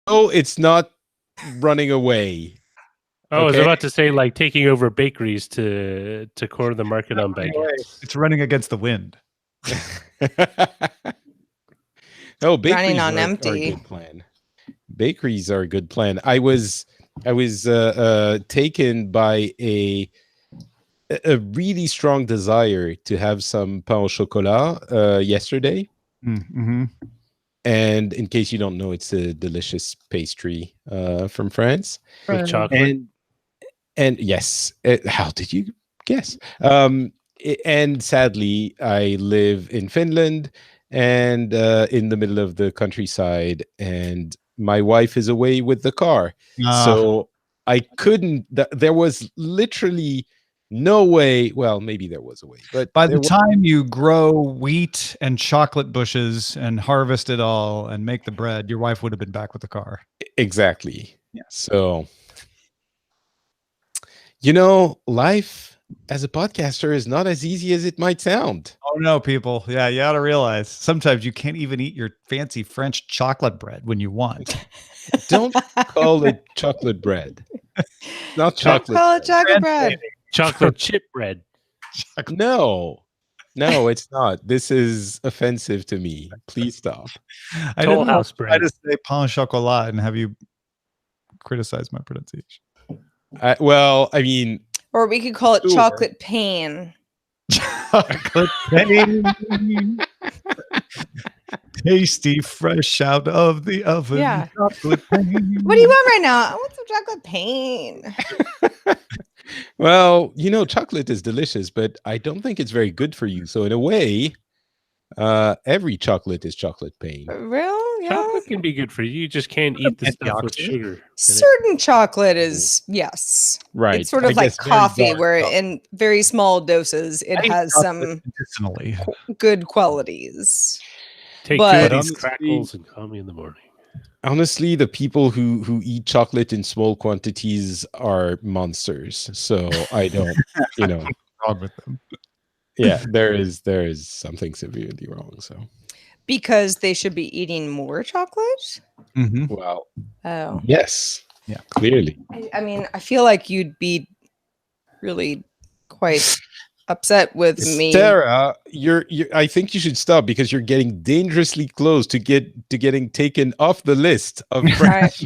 No, it's not running away. I was about to say, like, taking over bakeries to corner the market on baguettes. It's running against the wind. No, bakeries Running on are a empty. good plan. Bakeries are a good plan. I was taken by a really strong desire to have some pain au chocolat yesterday. Mm-hmm. And in case you don't know, it's a delicious pastry from France. With chocolate. And yes, how did you guess? And sadly, I live in Finland and in the middle of the countryside, and my wife is away with the car. So I couldn't, there was literally no way. Well, maybe there was a way, but by the time you grow wheat and chocolate bushes and harvest it all and make the bread, your wife would have been back with the car. Exactly. Yeah. So, life as a podcaster is not as easy as it might sound. Oh no, people. Yeah, you ought to realize sometimes you can't even eat your fancy French chocolate bread when you want. Don't call it chocolate bread. Not chocolate. Call it chocolate bread. Chocolate chip bread. No, it's not. This is offensive to me. Please stop. I Toll didn't House try bread. to say pain au chocolat and have you criticize my pronunciation. Well, I mean, or we could call it Sure. chocolate pain. Chocolate pain. Tasty, fresh out of the oven. Yeah. Chocolate pain. What do you want right now? I want some chocolate pain. well, chocolate is delicious, but I don't think it's very good for you. So in a way, every chocolate is chocolate pain. Real? Yeah. Chocolate can be good for you. You just can't eat the stuff with sugar. in it. Certain chocolate is, yes. Right. It's sort of I like guess very coffee, dark where chocolate. in very small doses, it I eat has chocolate some medicinally. good qualities. Take But- two of these Honestly- crackles and call me in the morning. Honestly, the people who eat chocolate in small quantities are monsters. So I don't, Wrong with them. yeah, there is something severely wrong. So Because they should be eating more chocolate? Mm-hmm. well, Oh. yes, Yeah. clearly. I mean, I feel like you'd be really quite upset with me. Sarah, you're I think you should stop because you're getting dangerously close to getting taken off the list of French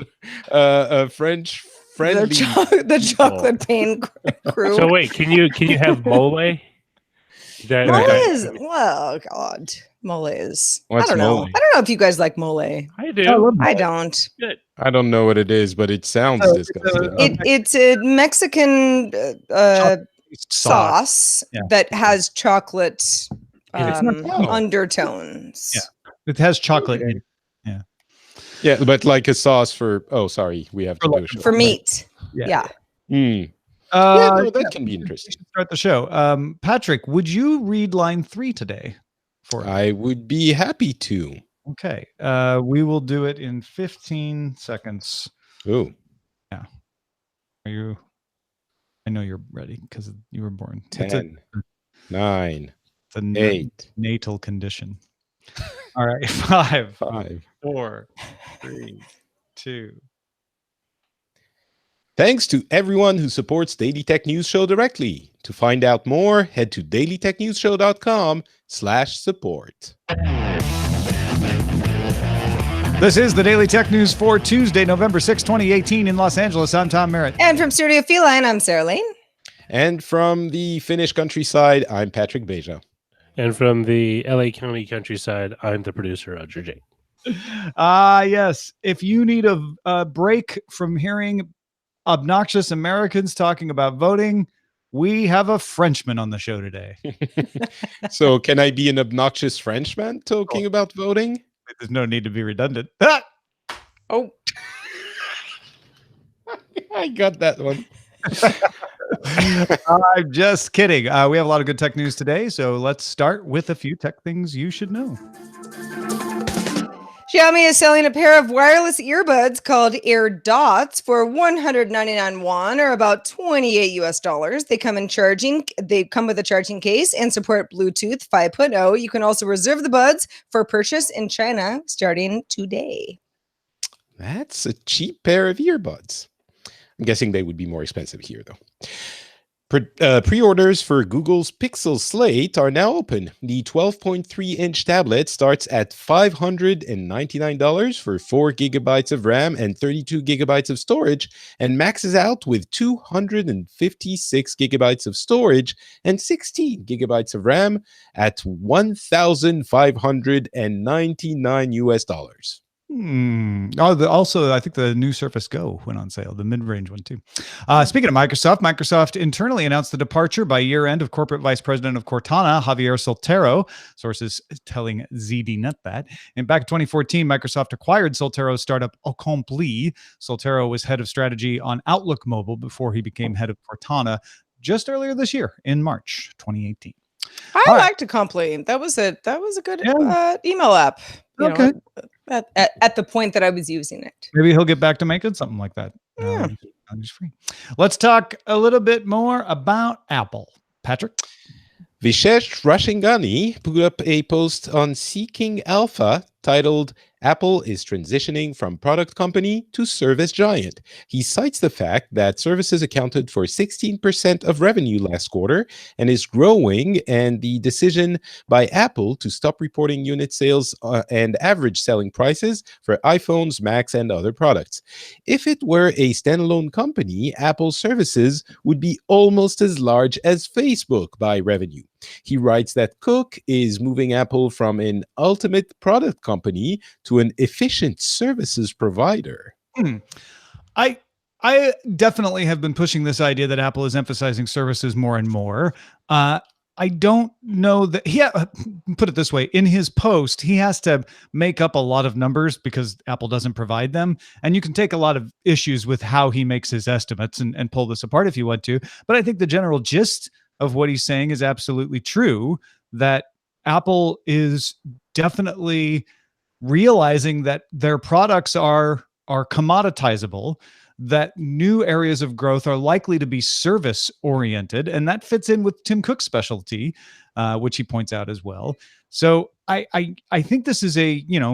French friendly. The chocolate pain crew. So wait, can you have mole? Mole is, well, God, mole is. What's I don't know. mole? I don't know if you guys like mole. I do. I don't. Good. I don't know what it is, but it sounds disgusting. It's a Mexican sauce Yeah. that has chocolate It's not- undertones. Yeah. It has chocolate in it. Yeah, but like a sauce for. Oh, sorry, we have to do a show. For meat. Yeah. Yeah. Mm. Yeah, no, that yeah, can be we interesting. should start the show. Patrick, would you read line 3 today? For us? I would be happy to. Okay. We will do it in 15 seconds. Oh, Are you? I know you're ready because you were born. It's a 10, 9, it's a 8, natal condition. All right. 5, 5. 4, 3, 2. Thanks to everyone who supports Daily Tech News Show directly. To find out more, head to dailytechnewsshow.com/support. This is the Daily Tech News for Tuesday, November 6, 2018 in Los Angeles. I'm Tom Merritt. And from Studio Feline, I'm Sarah Lane. And from the Finnish countryside, I'm Patrick Beja. And from the LA County countryside, I'm the producer, Roger J. Yes. If you need a break from hearing obnoxious Americans talking about voting, we have a Frenchman on the show today. So can I be an obnoxious Frenchman talking about voting? There's no need to be redundant. Oh, I got that one. I'm just kidding. We have a lot of good tech news today, so let's start with a few tech things you should know. Xiaomi is selling a pair of wireless earbuds called Air Dots for 199 won, or about 28 US dollars. They come with a charging case and support Bluetooth 5.0. You can also reserve the buds for purchase in China starting today. That's a cheap pair of earbuds. I'm guessing they would be more expensive here, though. Pre-orders for Google's Pixel Slate are now open. The 12.3-inch tablet starts at $599 for 4 gigabytes of RAM and 32 gigabytes of storage, and maxes out with 256 gigabytes of storage and 16 gigabytes of RAM at $1,599 US. Also, I think the new Surface Go went on sale, the mid-range one too. Speaking of Microsoft internally announced the departure by year-end of corporate vice president of Cortana, Javier Soltero, sources telling ZDNet that. And back in 2014, Microsoft acquired Soltero's startup Accompli. Soltero was head of strategy on Outlook Mobile before he became head of Cortana just earlier this year in March 2018. I liked Accompli. That was a good email app. You know, at the point that I was using it. Maybe he'll get back to making something like that. Yeah. Just free. Let's talk a little bit more about Apple. Patrick? Vishesh Rashingani put up a post on Seeking Alpha titled, "Apple is transitioning from product company to service giant." He cites the fact that services accounted for 16% of revenue last quarter and is growing, and the decision by Apple to stop reporting unit sales and average selling prices for iPhones, Macs, and other products. If it were a standalone company, Apple services would be almost as large as Facebook by revenue. He writes that Cook is moving Apple from an ultimate product company to an efficient services provider. I definitely have been pushing this idea that Apple is emphasizing services more and more. I don't know that put it this way. In his post, he has to make up a lot of numbers because Apple doesn't provide them. And you can take a lot of issues with how he makes his estimates and pull this apart if you want to. But I think the general gist of what he's saying is absolutely true, that Apple is definitely realizing that their products are commoditizable, that new areas of growth are likely to be service oriented. And that fits in with Tim Cook's specialty, which he points out as well. So I think this is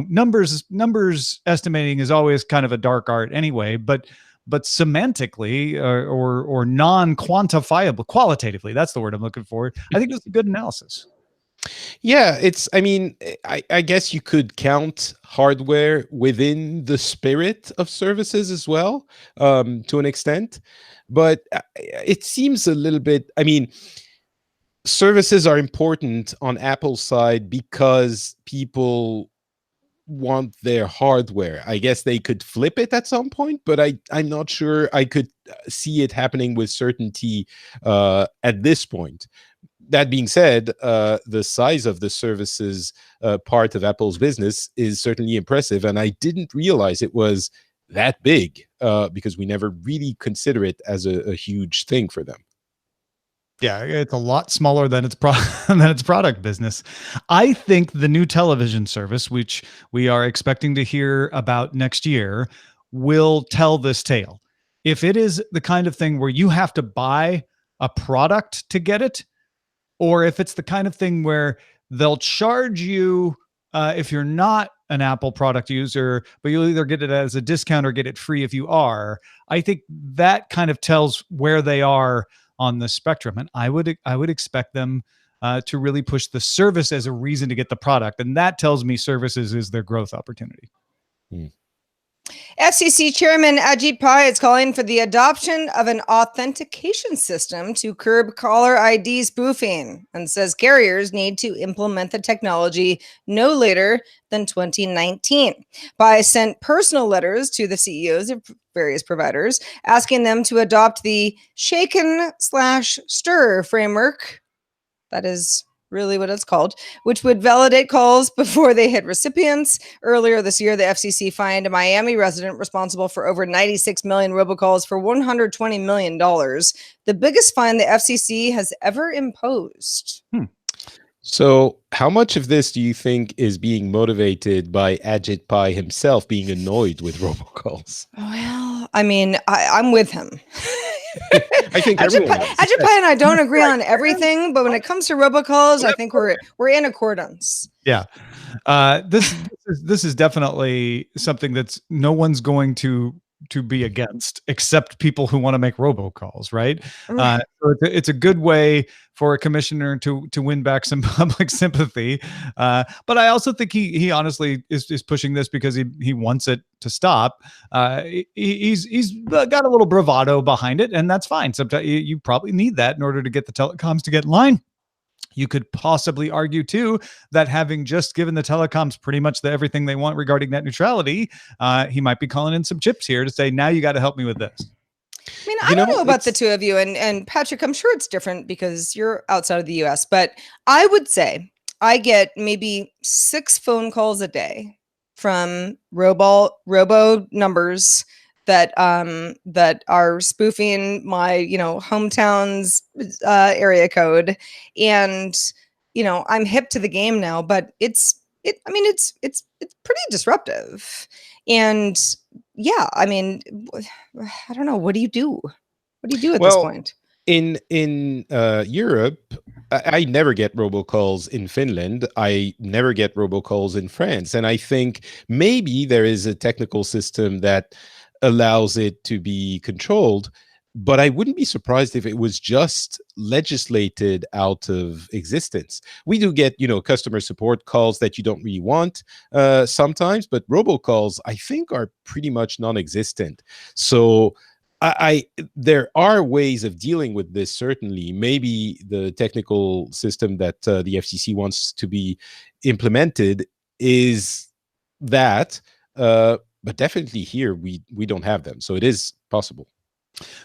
numbers estimating is always kind of a dark art anyway, but semantically or non-quantifiable, qualitatively, that's the word I'm looking for. I think it's a good analysis. Yeah, I guess you could count hardware within the spirit of services as well, to an extent. But it seems a little bit, services are important on Apple's side because people want their hardware. I guess they could flip it at some point, but I'm not sure I could see it happening with certainty at this point. That being said, the size of the services part of Apple's business is certainly impressive, and I didn't realize it was that big because we never really consider it as a huge thing for them. Yeah, it's a lot smaller than its product business. I think the new television service, which we are expecting to hear about next year, will tell this tale. If it is the kind of thing where you have to buy a product to get it, or if it's the kind of thing where they'll charge you if you're not an Apple product user, but you'll either get it as a discount or get it free if you are, I think that kind of tells where they are on the spectrum. And I would expect them to really push the service as a reason to get the product. And that tells me services is their growth opportunity. FCC Chairman Ajit Pai is calling for the adoption of an authentication system to curb caller ID spoofing, and says carriers need to implement the technology no later than 2019. Pai sent personal letters to the CEOs of various providers asking them to adopt the shaken/stir framework. That is really what it's called, which would validate calls before they hit recipients. Earlier this year, the FCC fined a Miami resident responsible for over 96 million robocalls for $120 million, the biggest fine the FCC has ever imposed. So how much of this do you think is being motivated by Ajit Pai himself being annoyed with robocalls? Well, I'm with him. I think Ajit Pai and I don't agree on everything, but when it comes to robocalls, I think we're in accordance. Yeah. This is definitely something that's no one's going to be against, except people who want to make robocalls, right? So it's a good way for a commissioner to win back some public sympathy. But I also think he honestly is pushing this because he wants it to stop. He's got a little bravado behind it, and that's fine. Sometimes you probably need that in order to get the telecoms to get in line. You could possibly argue too that having just given the telecoms pretty much everything they want regarding net neutrality, he might be calling in some chips here to say, now you got to help me with this. I mean, I don't know about the two of you, and Patrick, I'm sure it's different because you're outside of the US, but I would say I get maybe 6 phone calls a day from robo numbers that are spoofing my hometown's area code, and I'm hip to the game now, but it's pretty disruptive. And yeah, I mean, I don't know, what do you do at this point? In Europe, I never get robocalls in Finland. I never get robocalls in France. And I think maybe there is a technical system that allows it to be controlled, but I wouldn't be surprised if it was just legislated out of existence. We do get, customer support calls that you don't really want sometimes, but robocalls, I think, are pretty much non-existent. So there are ways of dealing with this, certainly. Maybe the technical system that the FCC wants to be implemented is that, but definitely here we don't have them. So it is possible.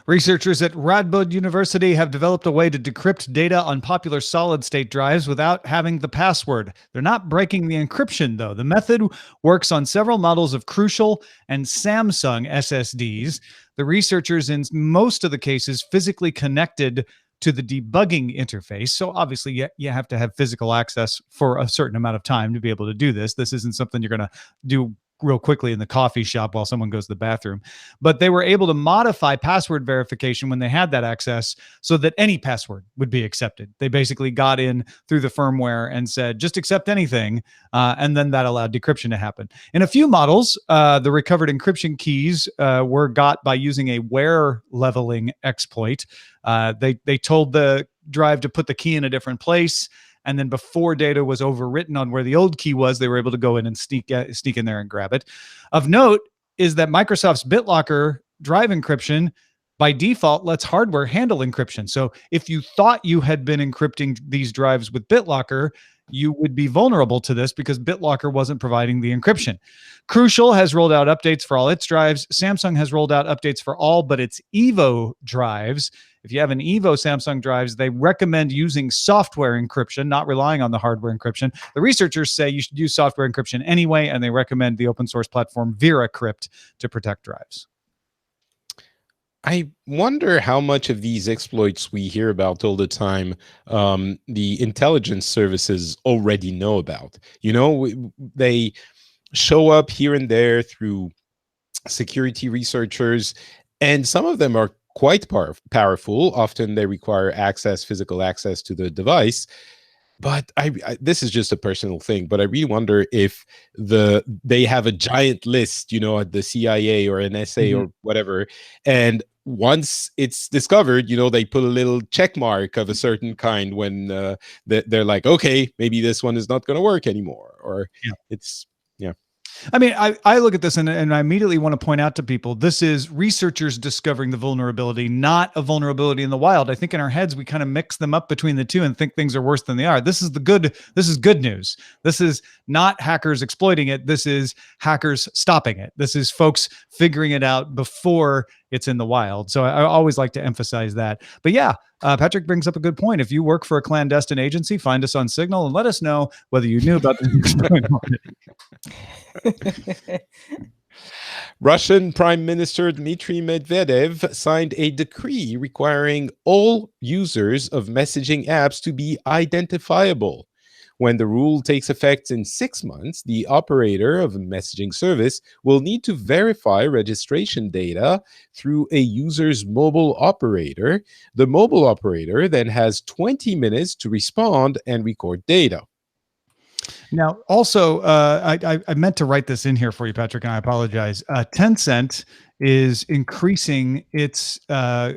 Researchers at Radboud University have developed a way to decrypt data on popular solid-state drives without having the password. They're not breaking the encryption, though. The method works on several models of Crucial and Samsung SSDs. The researchers, in most of the cases, physically connected to the debugging interface. So obviously you have to have physical access for a certain amount of time to be able to do this. This isn't something you're going to do real quickly in the coffee shop while someone goes to the bathroom. But they were able to modify password verification when they had that access so that any password would be accepted. They basically got in through the firmware and said, just accept anything. And then that allowed decryption to happen. In a few models, the recovered encryption keys were got by using a wear leveling exploit. They told the drive to put the key in a different place. And then before data was overwritten on where the old key was, they were able to go in and sneak in there and grab it. Of note is that Microsoft's BitLocker drive encryption by default lets hardware handle encryption. So if you thought you had been encrypting these drives with BitLocker, you would be vulnerable to this because BitLocker wasn't providing the encryption. Crucial has rolled out updates for all its drives. Samsung has rolled out updates for all but its Evo drives. If you have an Evo Samsung drives, they recommend using software encryption, not relying on the hardware encryption. The researchers say you should use software encryption anyway, and they recommend the open source platform VeraCrypt to protect drives. I wonder how much of these exploits we hear about all the time, the intelligence services already know about. They show up here and there through security researchers, and some of them are quite powerful. Often they require physical access to the device. But this is just a personal thing, but I really wonder if they have a giant list, at the CIA or NSA or whatever, and once it's discovered, they put a little check mark of a certain kind when they're like, okay, maybe this one is not going to work anymore, or it's. I mean, I look at this and I immediately want to point out to people, this is researchers discovering the vulnerability, not a vulnerability in the wild. I think in our heads, we kind of mix them up between the two and think things are worse than they are. This is good news. This is not hackers exploiting it. This is hackers stopping it. This is folks figuring it out before it's in the wild. So I always like to emphasize that. But yeah, Patrick brings up a good point. If you work for a clandestine agency, find us on Signal and let us know whether you knew about this. Russian Prime Minister Dmitry Medvedev signed a decree requiring all users of messaging apps to be identifiable. When the rule takes effect in 6 months, the operator of a messaging service will need to verify registration data through a user's mobile operator. The mobile operator then has 20 minutes to respond and record data. Now, also, I meant to write this in here for you, Patrick, and I apologize. Tencent is increasing its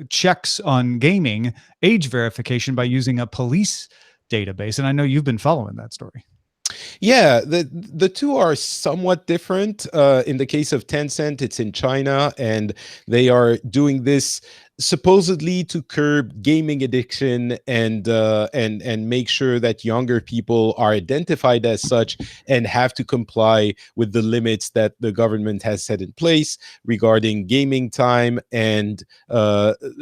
checks on gaming age verification by using a police database, and I know you've been following that story. Yeah, the two are somewhat different. In the case of Tencent, it's in China, and they are doing this supposedly to curb gaming addiction and make sure that younger people are identified as such and have to comply with the limits that the government has set in place regarding gaming time and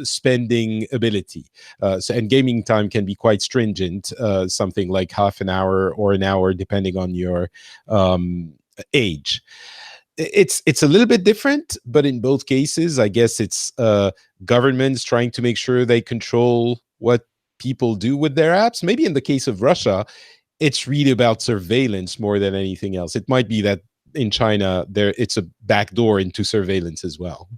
spending ability. And gaming time can be quite stringent, something like half an hour or an hour, depending on your age. It's a little bit different, but in both cases, I guess it's governments trying to make sure they control what people do with their apps. Maybe in the case of Russia, it's really about surveillance more than anything else. It might be that in China, it's a backdoor into surveillance as well.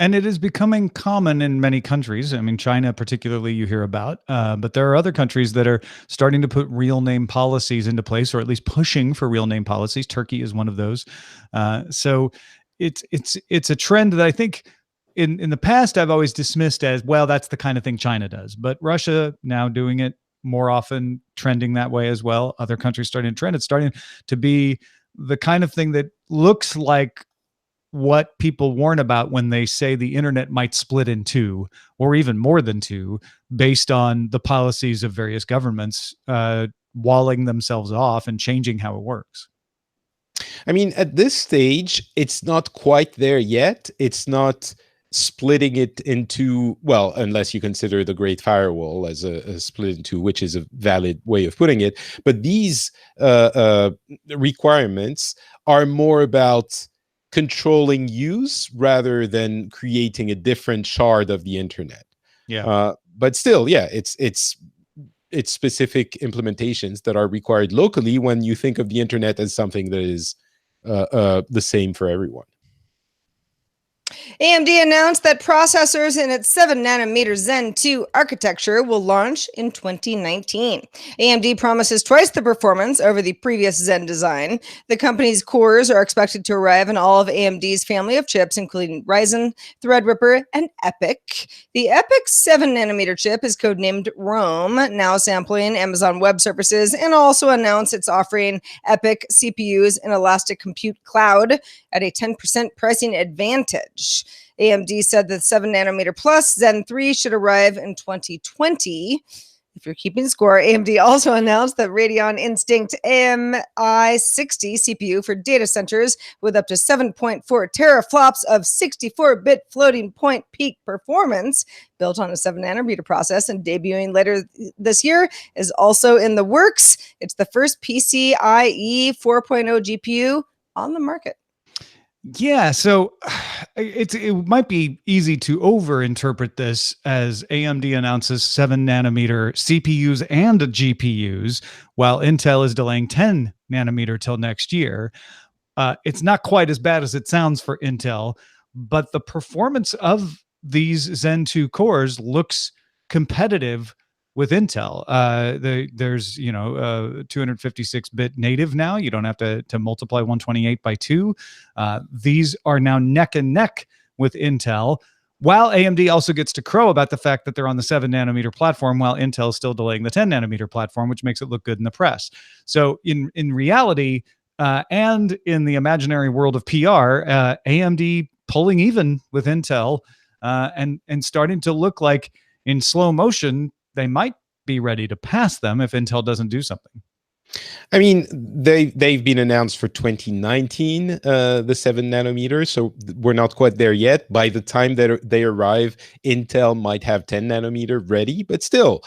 And it is becoming common in many countries. I mean, China particularly you hear about, but there are other countries that are starting to put real name policies into place, or at least pushing for real name policies. Turkey is one of those. So it's a trend that I think in the past I've always dismissed as, well, that's the kind of thing China does. But Russia now doing it more often, trending that way as well. Other countries starting to trend. It's starting to be the kind of thing that looks like what people warn about when they say the internet might split in two or even more than two based on the policies of various governments walling themselves off and changing how it works. I mean, at this stage, it's not quite there yet. It's not splitting it into, well, unless you consider the Great Firewall as a split into, which is a valid way of putting it. But these requirements are more about controlling use rather than creating a different shard of the internet. Yeah. But still, yeah, it's specific implementations that are required locally when you think of the internet as something that is the same for everyone. AMD announced that processors in its 7nm Zen 2 architecture will launch in 2019. AMD promises twice the performance over the previous Zen design. The company's cores are expected to arrive in all of AMD's family of chips, including Ryzen, Threadripper, and EPYC. The EPYC 7nm chip is codenamed Rome, now sampling Amazon Web Services, and also announced it's offering EPYC CPUs in Elastic Compute Cloud at a 10% pricing advantage. AMD said the 7nm plus Zen 3 should arrive in 2020. If you're keeping score, AMD also announced that Radeon Instinct MI60 CPU for data centers with up to 7.4 teraflops of 64-bit floating point peak performance built on a 7nm process and debuting later this year is also in the works. It's the first PCIe 4.0 GPU on the market. Yeah, so it might be easy to overinterpret this as AMD announces 7nm CPUs and GPUs, while Intel is delaying 10nm till next year. It's not quite as bad as it sounds for Intel, but the performance of these Zen 2 cores looks competitive with Intel. There's 256-bit native now. You don't have to multiply 128 by 2. These are now neck and neck with Intel, while AMD also gets to crow about the fact that they're on the 7nm platform, while Intel is still delaying the 10nm platform, which makes it look good in the press. So in reality, and in the imaginary world of PR, AMD pulling even with Intel and starting to look like in slow motion they might be ready to pass them if Intel doesn't do something. I mean, they've been announced for 2019, the 7nm, so we're not quite there yet. By the time that they arrive, Intel might have 10nm ready, but still,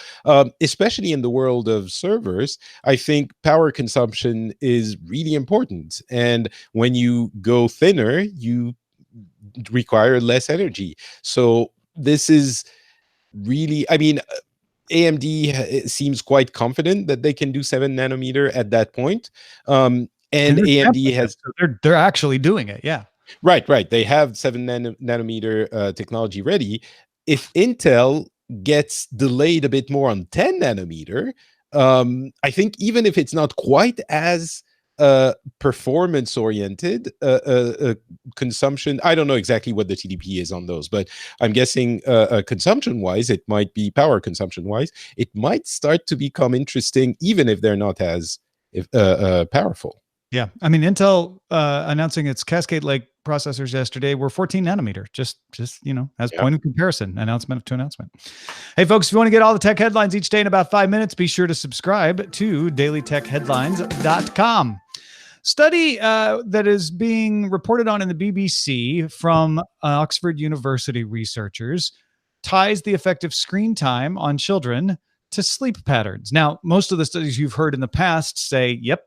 especially in the world of servers, I think power consumption is really important. And when you go thinner, you require less energy. So this is really, I mean, AMD seems quite confident that they can do 7nm at that point. And AMD has... So they're actually doing it, yeah. Right. They have 7nm technology ready. If Intel gets delayed a bit more on 10nm, I think even if it's not quite as performance oriented, consumption, I don't know exactly what the TDP is on those, but I'm guessing consumption wise, it might be power consumption wise, it might start to become interesting, even if they're not as powerful. Yeah. I mean, Intel announcing its Cascade Lake processors yesterday were 14 nanometer, just as point of comparison, announcement to announcement. Hey, folks, if you want to get all the tech headlines each day in about 5 minutes, be sure to subscribe to dailytechheadlines.com. Study that is being reported on in the BBC from Oxford University researchers ties the effect of screen time on children to sleep patterns. Now, most of the studies you've heard in the past say, yep,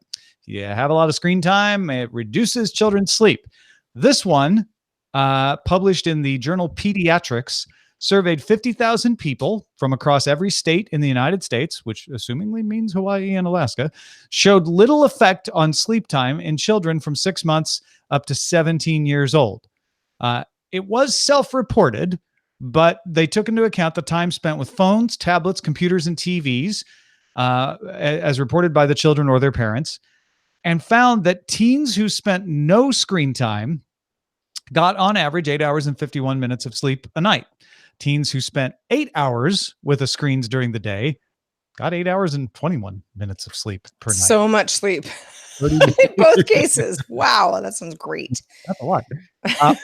you have a lot of screen time, it reduces children's sleep. This one, published in the journal Pediatrics, surveyed 50,000 people from across every state in the United States, which assumingly means Hawaii and Alaska, showed little effect on sleep time in children from 6 months up to 17 years old. It was self-reported, but they took into account the time spent with phones, tablets, computers, and TVs, as reported by the children or their parents, and found that teens who spent no screen time got on average 8 hours and 51 minutes of sleep a night. Teens who spent 8 hours with the screens during the day got 8 hours and 21 minutes of sleep per night. So much sleep in both cases. Wow, that sounds great. That's a lot.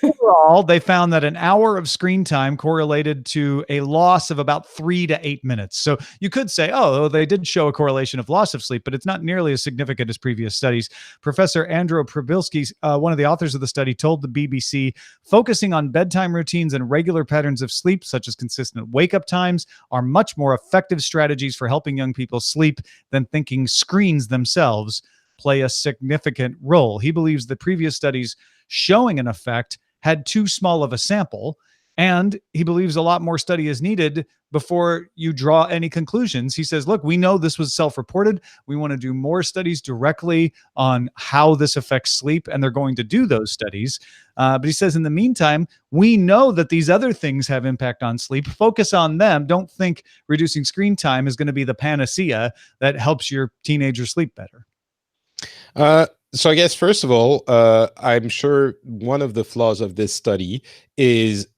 Overall, they found that an hour of screen time correlated to a loss of about 3 to 8 minutes. So you could say, oh, they did show a correlation of loss of sleep, but it's not nearly as significant as previous studies. Professor Andrew Przybylski, one of the authors of the study, told the BBC, focusing on bedtime routines and regular patterns of sleep, such as consistent wake-up times, are much more effective strategies for helping young people sleep than thinking screens themselves play a significant role. He believes the previous studies showing an effect had too small of a sample, and he believes a lot more study is needed before you draw any conclusions. He says, look, we know this was self-reported. We want to do more studies directly on how this affects sleep, and they're going to do those studies. But he says, in the meantime, we know that these other things have impact on sleep. Focus on them. Don't think reducing screen time is going to be the panacea that helps your teenager sleep better. So I guess, first of all, I'm sure one of the flaws of this study is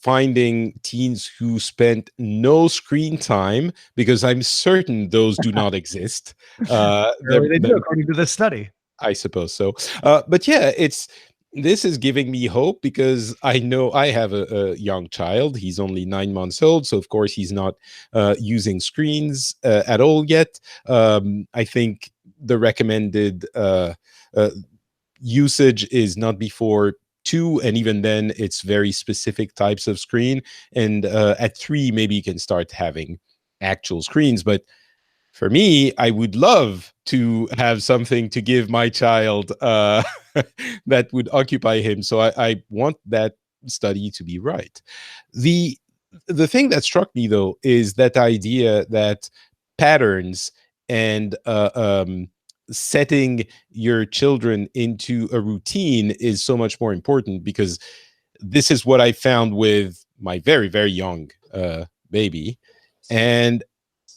finding teens who spent no screen time, because I'm certain those do not exist. They do, according to this study. I suppose so. But yeah, this is giving me hope, because I know I have a young child. He's only 9 months old, so of course he's not using screens at all yet. I think the recommended usage is not before 2, and even then it's very specific types of screen, and at 3 maybe you can start having actual screens. But for me, I would love to have something to give my child that would occupy him, so I want that study to be right. The thing that struck me, though, is that idea that patterns and setting your children into a routine is so much more important, because this is what I found with my very, very young baby, and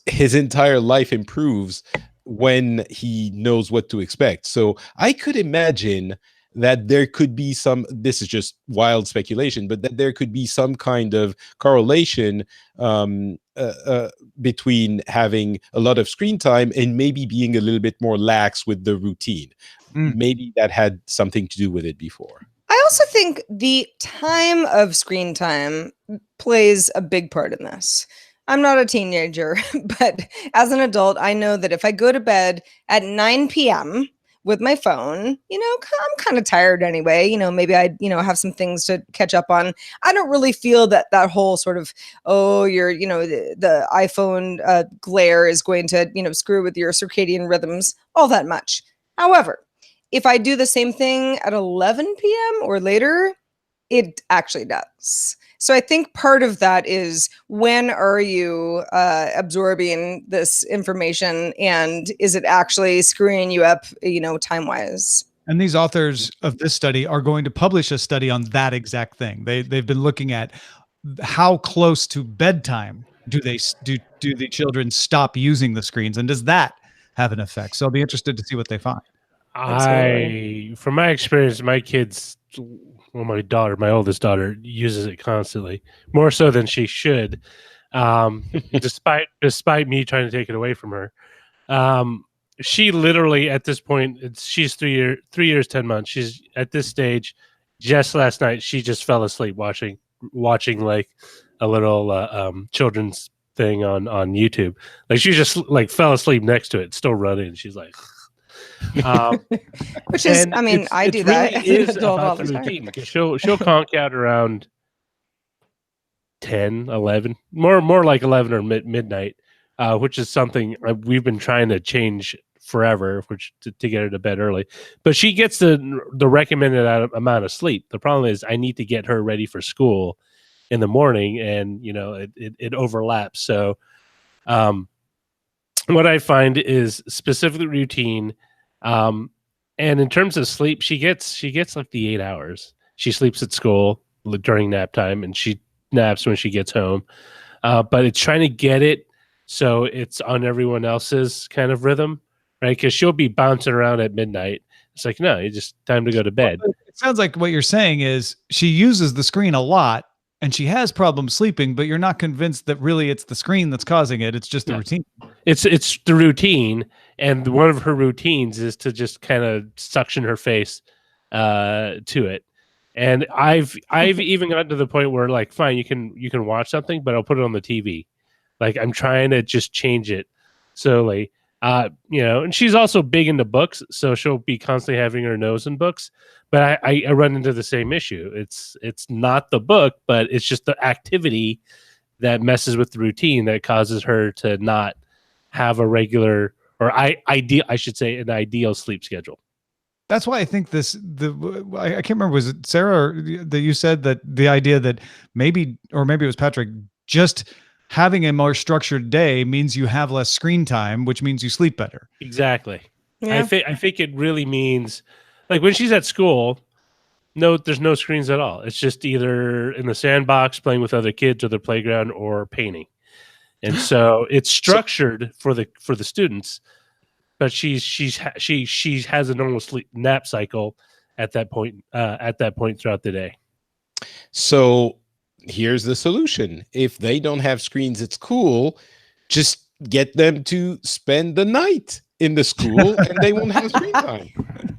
his entire life improves when he knows what to expect. So I could imagine that there could be some, this is just wild speculation, but that there could be some kind of correlation between having a lot of screen time and maybe being a little bit more lax with the routine. Maybe that had something to do with it before. I also think the time of screen time plays a big part in this. I'm not a teenager, but as an adult, I know that if I go to bed at 9 p.m., with my phone, I'm kind of tired anyway. Maybe I, have some things to catch up on. I don't really feel that whole sort of, the iPhone glare is going to, screw with your circadian rhythms all that much. However, if I do the same thing at 11 p.m. or later, it actually does. So I think part of that is, when are you absorbing this information, and is it actually screwing you up, time-wise? And these authors of this study are going to publish a study on that exact thing. They've been looking at how close to bedtime do the children stop using the screens, and does that have an effect? So I'll be interested to see what they find. From my experience, my kids, well, my oldest daughter, uses it constantly, more so than she should, despite me trying to take it away from her. She literally at this point, she's 3 years 10 months. She's at this stage. Just last night, she just fell asleep watching like a little children's thing on YouTube. Like she just like fell asleep next to it, still running. She's like. Which is, I mean, I do that as an adult all the time. She'll conk out around 10, 11, more like 11 or midnight, which is something we've been trying to change forever, to get her to bed early. But she gets the recommended amount of sleep. The problem is I need to get her ready for school in the morning, and it overlaps. So what I find is specifically routine. And in terms of sleep, she gets like the 8 hours. She sleeps at school during nap time, and she naps when she gets home. But it's trying to get it so it's on everyone else's kind of rhythm, right? Because she'll be bouncing around at midnight. It's like, no, it's just time to go to bed. Well, it sounds like what you're saying is she uses the screen a lot and she has problems sleeping, but you're not convinced that really it's the screen that's causing it. It's just the routine. It's the routine. And one of her routines is to just kind of suction her face to it. And I've even gotten to the point where, like, fine, you can watch something, but I'll put it on the TV. Like, I'm trying to just change it slowly. And she's also big into books, so she'll be constantly having her nose in books. But I run into the same issue. It's not the book, but it's just the activity that messes with the routine that causes her to not have a regular, or an ideal sleep schedule. That's why I think I can't remember, was it Sarah that you said that the idea that maybe it was Patrick, just having a more structured day means you have less screen time, which means you sleep better. Exactly. Yeah. I think it really means, like, when she's at school, there's no screens at all. It's just either in the sandbox playing with other kids or the playground or painting. And so it's structured for the students, but she has a normal nap cycle at that point throughout the day. So here's the solution. If they don't have screens at school, just get them to spend the night in the school and they won't have screen time.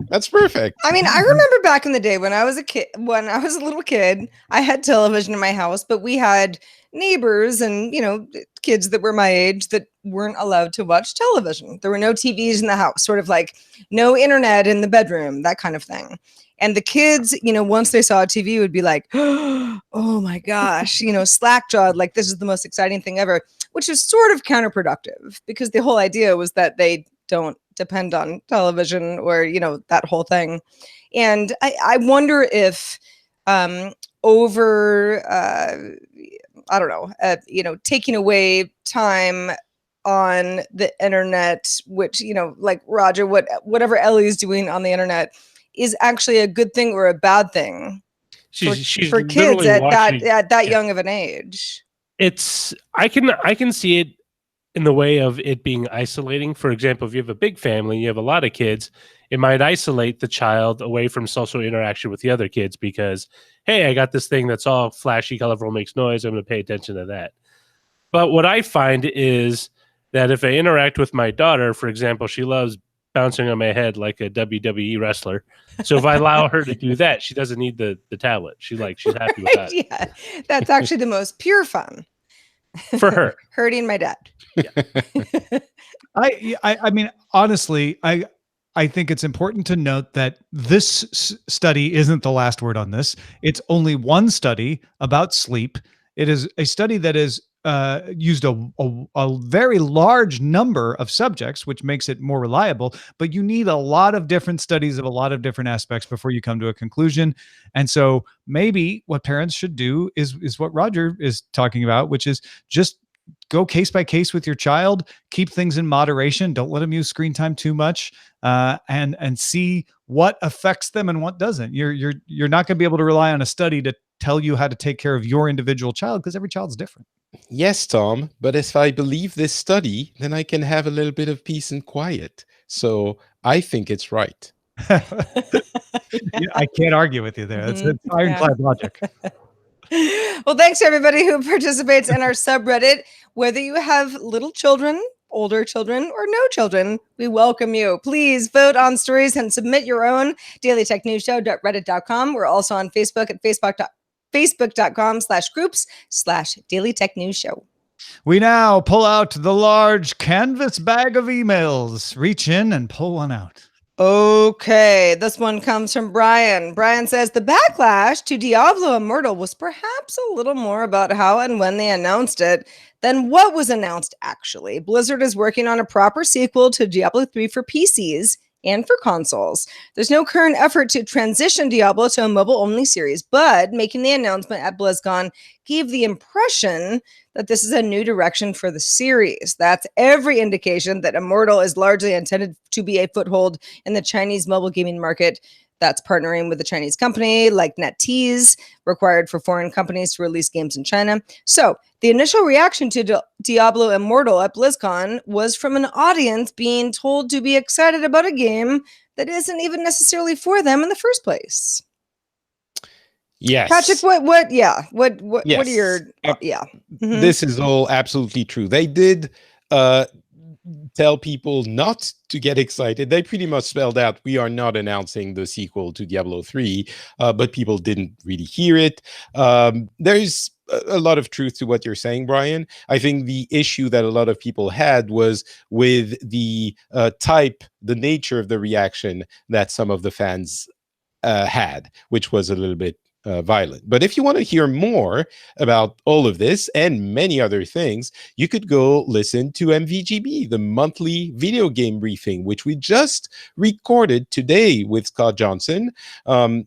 That's perfect. I mean, I remember back in the day when I was a little kid, I had television in my house, but we had neighbors and, kids that were my age that weren't allowed to watch television. There were no TVs in the house, sort of like no internet in the bedroom, that kind of thing. And the kids, once they saw a TV, would be like, oh my gosh, slack-jawed, like this is the most exciting thing ever, which is sort of counterproductive because the whole idea was that they don't depend on television or, that whole thing. And I wonder if taking away time on the internet, which, like Roger, whatever Ellie's doing on the internet is actually a good thing or a bad thing she's for kids at that young of an age. I can see it in the way of it being isolating. For example, if you have a big family, you have a lot of kids, it might isolate the child away from social interaction with the other kids because, hey, I got this thing that's all flashy, colorful, makes noise. I'm going to pay attention to that. But what I find is that if I interact with my daughter, for example, she loves bouncing on my head like a WWE wrestler. So if I allow her to do that, she doesn't need the tablet. She's happy with that. Yeah, that's actually the most pure fun for her. Hurting my dad. Yeah. I mean, honestly, I think it's important to note that this study isn't the last word on this. It's only one study about sleep. It is a study that is used a very large number of subjects, which makes it more reliable, but you need a lot of different studies of a lot of different aspects before you come to a conclusion. And so maybe what parents should do is what Roger is talking about, which is just go case by case with your child, keep things in moderation. Don't let them use screen time too much, and see what affects them and what doesn't. You're not going to be able to rely on a study to tell you how to take care of your individual child because every child's different. Yes, Tom, but if I believe this study, then I can have a little bit of peace and quiet. So I think it's right. Yeah, I can't argue with you there. That's Mhm. ironclad logic. Well, thanks to everybody who participates in our subreddit. Whether you have little children, older children, or no children, we welcome you. Please vote on stories and submit your own. dailytechnewsshow.reddit.com. We're also on Facebook at facebook.com/groups/Daily Tech News Show. We now pull out the large canvas bag of emails. Reach in and pull one out. Okay, this one comes from Brian. Brian says the backlash to Diablo Immortal was perhaps a little more about how and when they announced it than what was announced actually. Blizzard is working on a proper sequel to Diablo 3 for PCs and for consoles. There's no current effort to transition Diablo to a mobile-only series, but making the announcement at BlizzCon gave the impression that this is a new direction for the series. That's every indication that Immortal is largely intended to be a foothold in the Chinese mobile gaming market that's partnering with a Chinese company like NetEase, required for foreign companies to release games in China. So the initial reaction to Diablo Immortal at BlizzCon was from an audience being told to be excited about a game that isn't even necessarily for them in the first place. Yes. Patrick, what are your, Yes. yeah. Mhm. This is all absolutely true. They did tell people not to get excited. They pretty much spelled out, we are not announcing the sequel to Diablo 3, but people didn't really hear it. There's a lot of truth to what you're saying, Brian. I think the issue that a lot of people had was with the the nature of the reaction that some of the fans had, which was a little bit violent. But if you want to hear more about all of this and many other things, you could go listen to MVGB, the monthly video game briefing, which we just recorded today with Scott Johnson.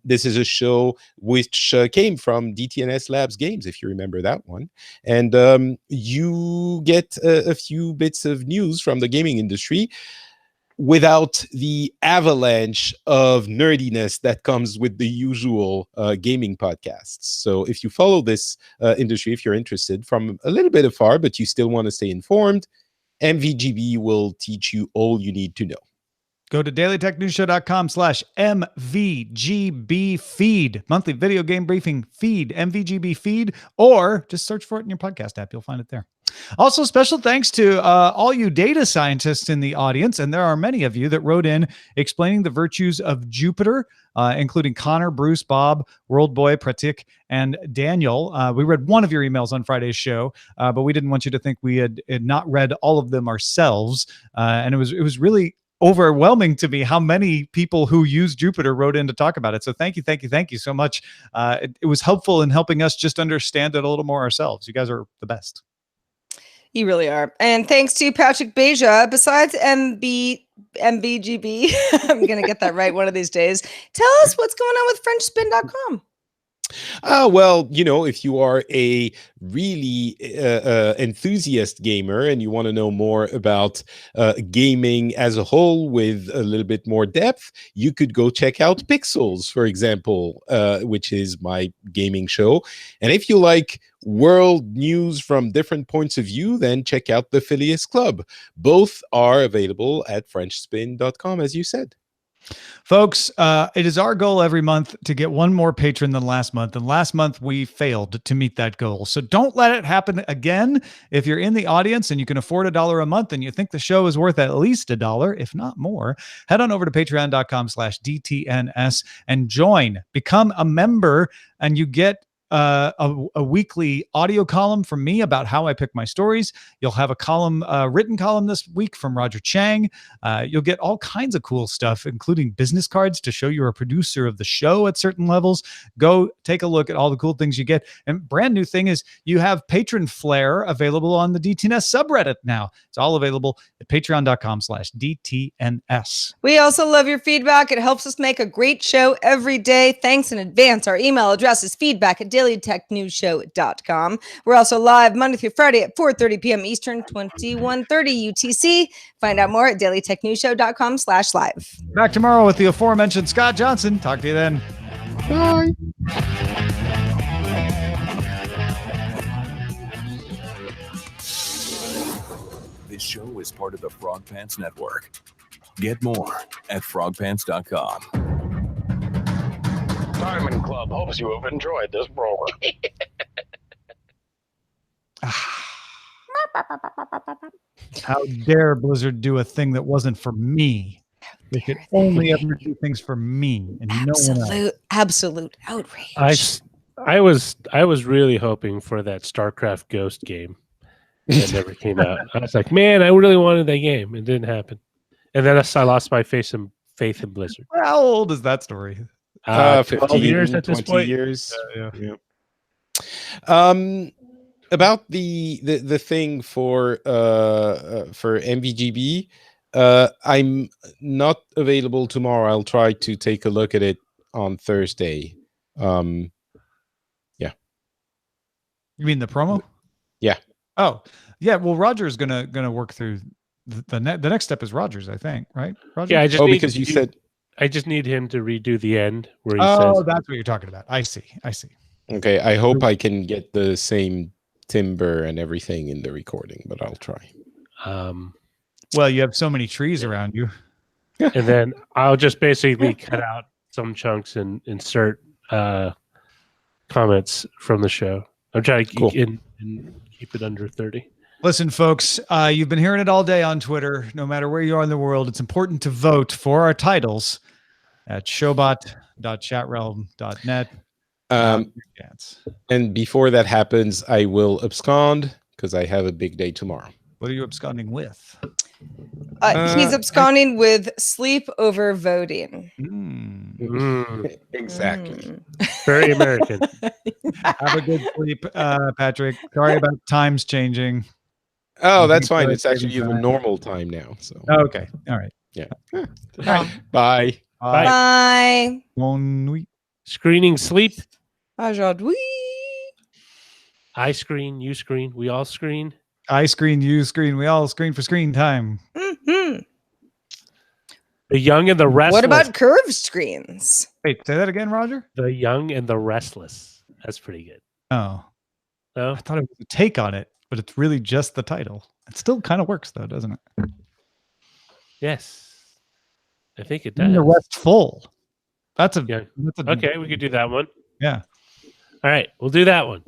This is a show which came from DTNS Labs Games, if you remember that one. And you get a few bits of news from the gaming industry without the avalanche of nerdiness that comes with the usual gaming podcasts. So if you follow this industry, if you're interested from a little bit afar, but you still want to stay informed, MVGB will teach you all you need to know. Go to dailytechnewsshow.com/MVGB feed, monthly video game briefing feed, MVGB feed, or just search for it in your podcast app. You'll find it there. Also, special thanks to all you data scientists in the audience, and there are many of you that wrote in explaining the virtues of Jupyter, including Connor, Bruce, Bob, Worldboy, Pratik, and Daniel. We read one of your emails on Friday's show, but we didn't want you to think we had not read all of them ourselves, and it was really overwhelming to me how many people who use Jupyter wrote in to talk about it. So thank you so much. It was helpful in helping us just understand it a little more ourselves. You guys are the best. You really are. And thanks to Patrick Beja, besides MVGB, I'm going to get that right one of these days. Tell us what's going on with FrenchSpin.com. Well, if you are a really enthusiast gamer and you want to know more about gaming as a whole with a little bit more depth, you could go check out Pixels, for example, which is my gaming show. And if you like world news from different points of view, then check out the Phileas Club. Both are available at FrenchSpin.com, as you said. Folks, it is our goal every month to get one more patron than last month. And last month we failed to meet that goal. So don't let it happen again. If you're in the audience and you can afford $1 a month and you think the show is worth at least $1, if not more, head on over to patreon.com/DTNS and join, become a member, and you get a weekly audio column from me about how I pick my stories. You'll have a column, written column this week from Roger Chang. You'll get all kinds of cool stuff, including business cards to show you're a producer of the show at certain levels. Go take a look at all the cool things you get. And brand new thing is you have Patron Flair available on the DTNS subreddit now. It's all available at patreon.com/DTNS. We also love your feedback. It helps us make a great show every day. Thanks in advance. Our email address is feedback@dailytechnewsshow.com. We're also live Monday through Friday at 4:30 p.m. Eastern, 21:30 UTC. Find out more at dailytechnewsshow.com/live. Back tomorrow with the aforementioned Scott Johnson. Talk to you then. Bye. This show is part of the Frog Pants Network. Get more at frogpants.com. Diamond Club hopes you have enjoyed this program. How dare Blizzard do a thing that wasn't for me? They could only ever do things for me and no one else. Absolute outrage. I was really hoping for that StarCraft Ghost game that never came out. I was like, man, I really wanted that game. It didn't happen. And then I lost my faith in Blizzard. How old is that story? 15 years at this 20 point. years. Yeah. About the thing for MVGB, I'm not available tomorrow. I'll try to take a look at it on Thursday. You mean the promo? Yeah. Oh, yeah. Well, Roger's gonna work through the next step is Roger's, I think, right? Roger? Yeah, I just Oh, need because you said I just need him to redo the end where he Oh, says, that's what you're talking about. I see. okay. I hope I can get the same timbre and everything in the recording, but I'll try. Well, you have so many trees around you. and then I'll just basically cut out some chunks and insert comments from the show. I'm trying to keep it under 30. Listen, folks, you've been hearing it all day on Twitter. No matter where you are in the world, it's important to vote for our titles at showbot.chatroom.net. And before that happens, I will abscond because I have a big day tomorrow. What are you absconding with? He's absconding with sleep over voting. Exactly. Very American. Have a good sleep, Patrick. Sorry about times changing. Oh, that's fine. It's actually even normal time now. So Okay. All right. yeah. All right. Bye. Bye. Bonne nuit. Screening sleep. Aujourd'hui. I screen, you screen, we all screen. I screen, you screen, we all screen for screen time. Mm-hmm. The Young and the Restless. What about curved screens? Wait, say that again, Roger? The Young and the Restless? That's pretty good. Oh, No? I thought it was a take on it, but it's really just the title. It still kind of works, though, doesn't it? Yes. I think it And does. the Restful. That's a, Yeah. that's a Okay, we could do that one. Yeah. All right, we'll do that one.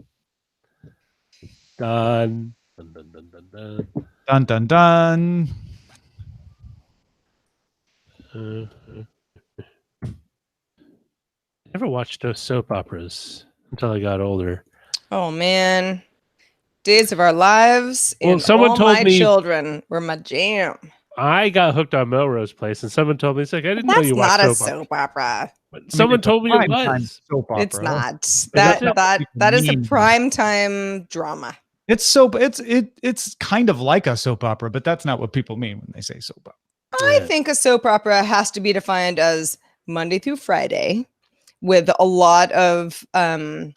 Done. Dun, dun, dun, dun, dun. Dun dun dun. Never watched those soap operas until I got older. Oh man, Days of Our Lives Well, and someone All told My me- Children were my jam. I got hooked on Melrose Place, and someone told me, it's like, I didn't know That's you not watched a soap opera. soap opera. But someone it's a told me it primetime was. soap opera. It's not. that's That not that what that is a mean. primetime drama. It's soap. It's kind of like a soap opera, but that's not what people mean when they say soap opera. I Yeah. think a soap opera has to be defined as Monday through Friday, with a lot of Whoa.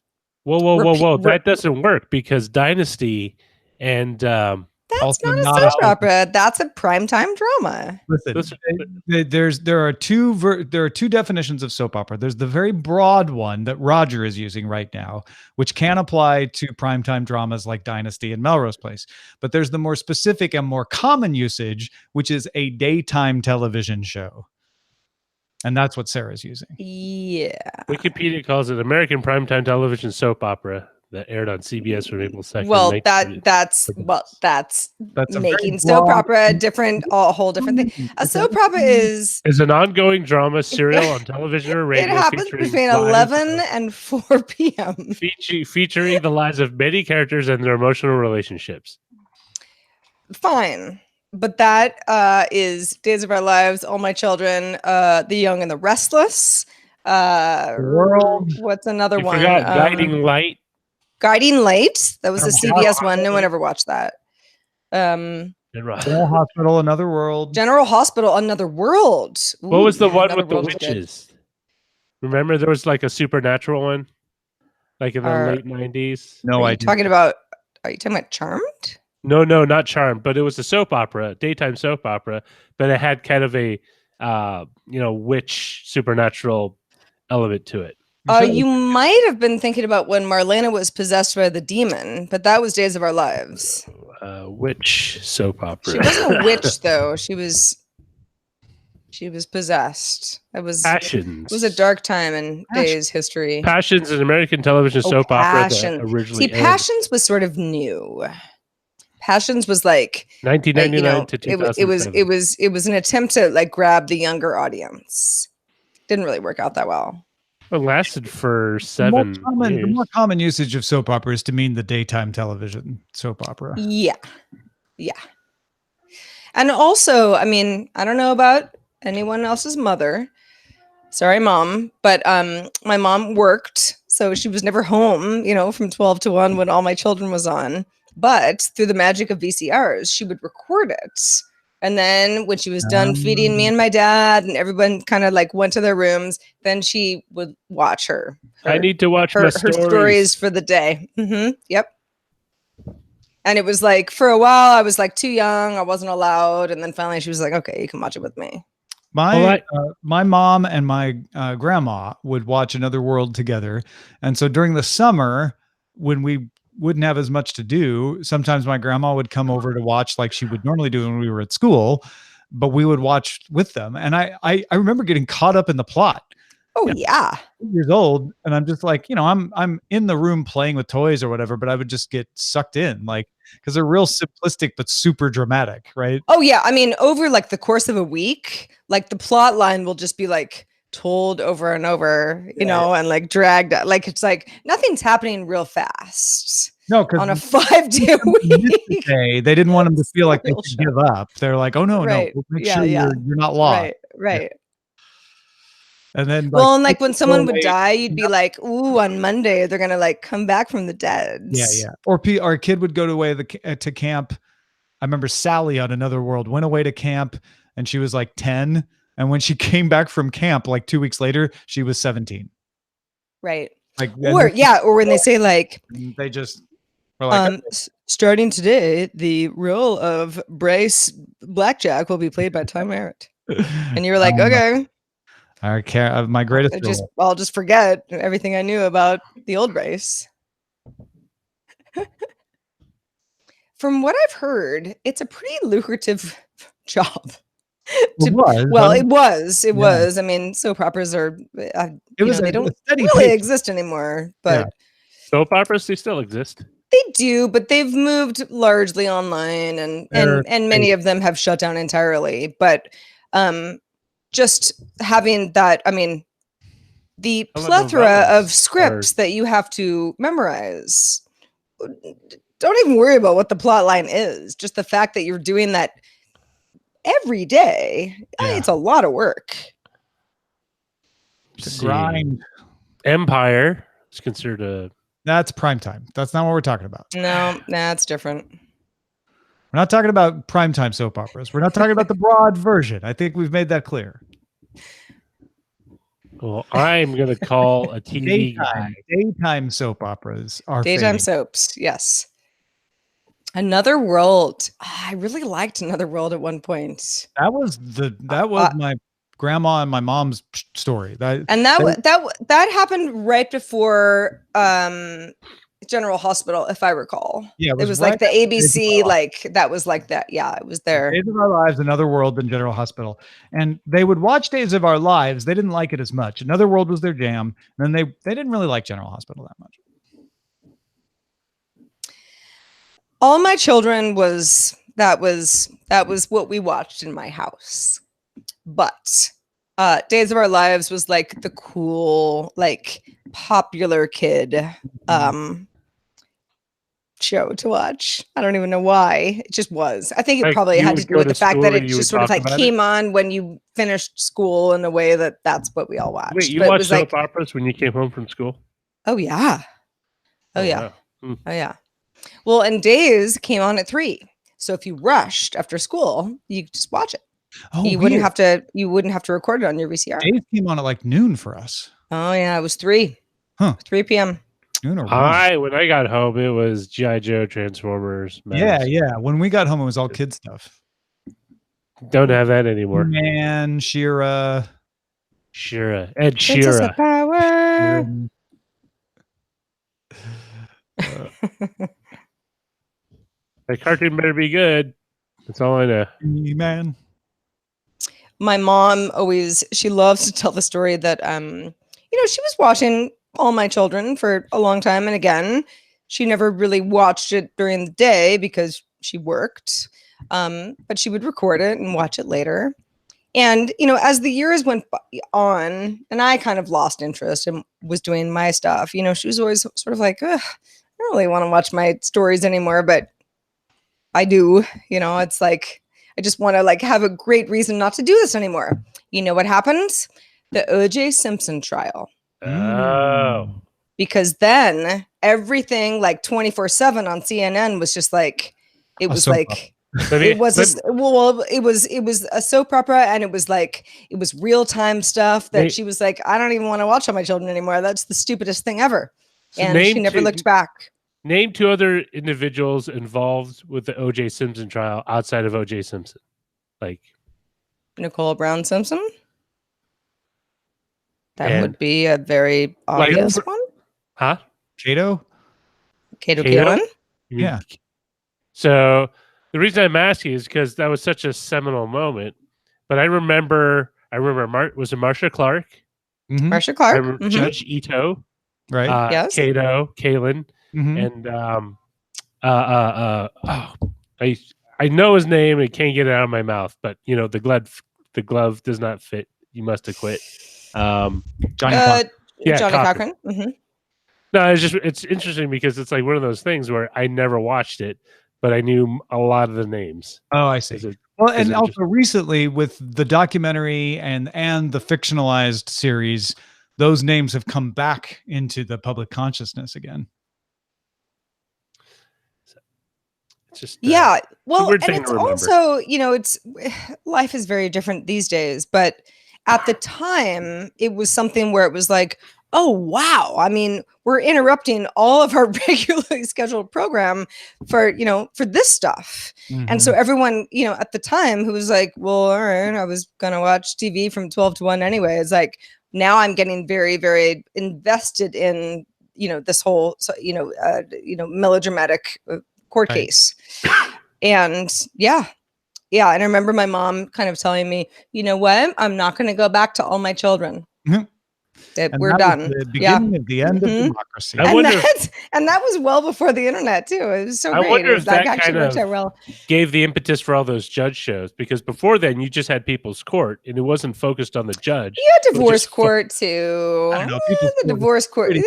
Repeat- That doesn't work because Dynasty and That's Also not a not a soap opera. That's a primetime drama. Listen, those- there are two definitions of soap opera. There's the very broad one that Roger is using right now, which can apply to primetime dramas like Dynasty and Melrose Place. But there's the more specific and more common usage, which is a daytime television show. And that's what Sarah's using. Yeah. Wikipedia calls it American primetime television soap opera that aired on CBS from April 2nd. Well, 1980. that's That's a very making soap broad- opera a whole different thing. A soap opera is Is an ongoing drama serial on television or radio. it happens featuring between lives- 11 and 4 p.m. featuring the lives of many characters and their emotional relationships. Fine. But that is Days of Our Lives, All My Children, The Young and the Restless. World. What's another You one? forgot Guiding Light. Guiding Light. That was a Oh, CBS one. No one ever watched that. And General Hospital, Another World. General Hospital, Another World. What was the Ooh, one Another with the World was good. witches? Remember, there was like a supernatural one, like in the Are- late 90s. No, Are I you talking about? Are you talking about Charmed? No, not Charmed, but it was a soap opera, daytime soap opera, but it had kind of a witch supernatural element to it. You might have been thinking about when Marlena was possessed by the demon, but that was Days of Our Lives. witch soap opera. She wasn't a witch though. She was possessed. It was a dark time in Day's history. Passions, an American television soap opera that originally aired. Passions was sort of new. Passions was like 1999 to 2007. It was an attempt to like grab the younger audience. Didn't really work out that well. It lasted for 7 years. The more common usage of soap opera is to mean the daytime television soap opera. Yeah. And also, I mean, I don't know about anyone else's mother. Sorry, Mom. But my mom worked, so she was never home, from 12 to 1 when all my children was on. But through the magic of VCRs, she would record it. And then when she was done feeding me and my dad and everyone kind of like went to their rooms, then she would watch her. I need to watch her stories for the day. Yep. And it was like, for a while, I was like too young. I wasn't allowed. And then finally she was like, okay, you can watch it with me. My mom and my grandma would watch Another World together. And so during the summer, when we wouldn't have as much to do, sometimes my grandma would come over to watch like she would normally do when we were at school, but we would watch with them. And I remember getting caught up in the plot. Oh yeah. 8 years old. And I'm just like, I'm in the room playing with toys or whatever, but I would just get sucked in, like, because they're real simplistic, but super dramatic. Right. Oh yeah. I mean, over like the course of a week, like the plot line will just be like told over and over, and like dragged out. Like it's like nothing's happening real fast. No, because on a 5-day week, they didn't want them to feel like they could give up. They're like, oh no, right. no, we'll make sure you're not lost. Right. Yeah. And then, and like when someone would die, you'd be like, ooh, on Monday they're gonna like come back from the dead. Yeah. Or our kid would go to camp. I remember Sally on Another World went away to camp, and she was like 10. And when she came back from camp, like 2 weeks later, she was 17. Right. Like, or when they say like, they just were like, starting today, the role of Bryce Blackjack will be played by Tom Merritt. And you're like, okay. I care. My greatest. I'll just forget everything I knew about the old Bryce. From what I've heard, it's a pretty lucrative job. It was. I mean, soap operas are. They don't really exist anymore. But soap operas, they still exist. They do, but they've moved largely online, and many of them have shut down entirely. But just having that, I mean, the plethora of scripts that you have to memorize. Don't even worry about what the plot line is. Just the fact that you're doing that every day, it's a lot of work. It's a grind. Empire is considered that's primetime. That's not what we're talking about. No, that's different. We're not talking about primetime soap operas. We're not talking about the broad version. I think we've made that clear. Well, I'm going to call a TV daytime soap operas are daytime soaps. Yes. Another World. I really liked Another World at one point. That was my grandma and my mom's story. That happened right before General Hospital, if I recall. Yeah, it was right like the ABC, like that was like that. Yeah, it was there. Days of Our Lives, Another World, and General Hospital. And they would watch Days of Our Lives. They didn't like it as much. Another World was their jam. And then they didn't really like General Hospital that much. All My Children was what we watched in my house. But Days of Our Lives was like the cool, like popular kid show to watch. I don't even know why. It just was. I think it probably had to do with the fact that it just sort of like came on when you finished school in a way that's what we all watched. Wait, you watched soap operas when you came home from school? Oh yeah. Oh yeah. Wow. Oh yeah. Well, and Days came on at 3. So if you rushed after school, you could just watch it. Oh, you wouldn't have to record it on your VCR. Days came on at like noon for us. Oh yeah, it was 3. 3 p.m. Noon or when I got home, it was G.I. Joe, Transformers. Yeah. When we got home, it was all kid stuff. Don't have that anymore. Man, She-Ra. Ed Sheeran. Power. The cartoon better be good. That's all I know. Man. My mom she loves to tell the story that she was watching All My Children for a long time, and again, she never really watched it during the day because she worked, but she would record it and watch it later. And as the years went on, and I kind of lost interest and was doing my stuff, she was always sort of like, I don't really want to watch my stories anymore, but I do. It's like I just want to have a great reason not to do this anymore. You know what happens? The O.J. Simpson trial. Oh. Because then everything 24/7 on CNN was just like, it was like, it was a soap opera, and it was real time stuff that she was like, I don't even want to watch All My Children anymore. That's the stupidest thing ever. And she never looked back. Name 2 other individuals involved with the O.J. Simpson trial outside of O.J. Simpson. Nicole Brown Simpson. That would be a very obvious one. Huh? Cato Kalin? Yeah. So the reason I'm asking is because that was such a seminal moment. But I remember was it Marsha Clark? Mm-hmm. Marsha Clark. I remember Judge Ito. Right. Yes. Cato, Kalin. Mm-hmm. And I know his name and can't get it out of my mouth, but the glove does not fit. You must have quit. Johnny Cochran. Mm-hmm. No, it's interesting because it's like one of those things where I never watched it, but I knew a lot of the names. Oh, I see. Well, and also recently with the documentary and the fictionalized series, those names have come back into the public consciousness again. It's just well, and it's also it's life is very different these days, but at the time it was something where it was like, oh wow, I mean, we're interrupting all of our regularly scheduled program for this stuff. And so everyone at the time who was like, well, all right, I was gonna watch TV from 12 to 1 anyway, it's like now I'm getting very, very invested in this whole melodramatic court case. And and I remember my mom kind of telling me, you know what, I'm not going to go back to All My Children. We're done. The beginning of the end of democracy. And that was well before the internet too. It was so great. I wonder if that actually worked out well. Gave the impetus for all those judge shows, because before then you just had People's Court and it wasn't focused on the judge. You had Divorce Court too. I don't know. The Divorce Court. Yeah,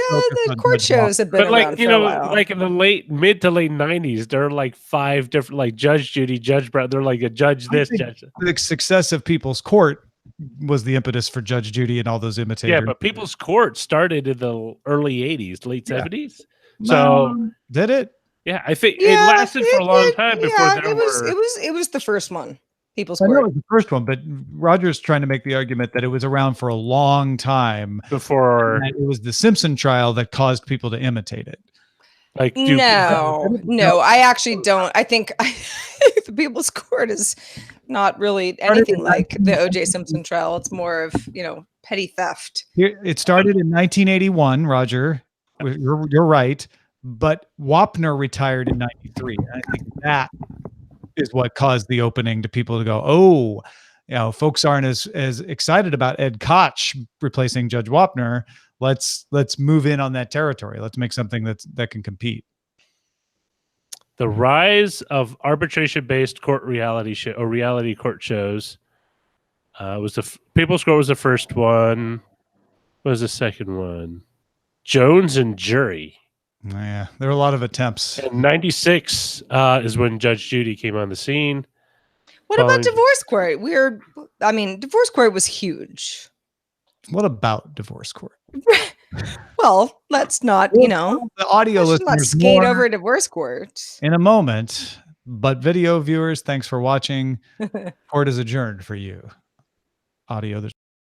the court shows have been around for a while. Like in the mid to late 90s, there are like 5 different, like Judge Judy, Judge Brown. They're like a judge this, judge that. The success of People's Court was the impetus for Judge Judy and all those imitators. Yeah, but People's Court started in the early 80s, late 70s. So did it? Yeah, I think it lasted for a long time before it was the first one. People's Court. I know it was the first one, but Roger's trying to make the argument that it was around for a long time before. It was the Simpson trial that caused people to imitate it. Like no, I actually don't. I think the People's Court is not really anything like the O.J. Simpson trial. It's more of petty theft. It started in 1981, Roger. You're right, but Wapner retired in 93. I think that is what caused the opening to people to go, oh, folks aren't as excited about Ed Koch replacing Judge Wapner. Let's move in on that territory. Let's make something that can compete. The rise of arbitration-based court reality court shows was People's Court was the first one. What was the second one? Jones and Jury. Yeah, there were a lot of attempts. And 96 is when Judge Judy came on the scene. What about Divorce Court? Divorce Court was huge. What about Divorce Court? Well, let's not, the audio let's not skate over Divorce Court in a moment. But video viewers, thanks for watching. Court is adjourned for you. Audio.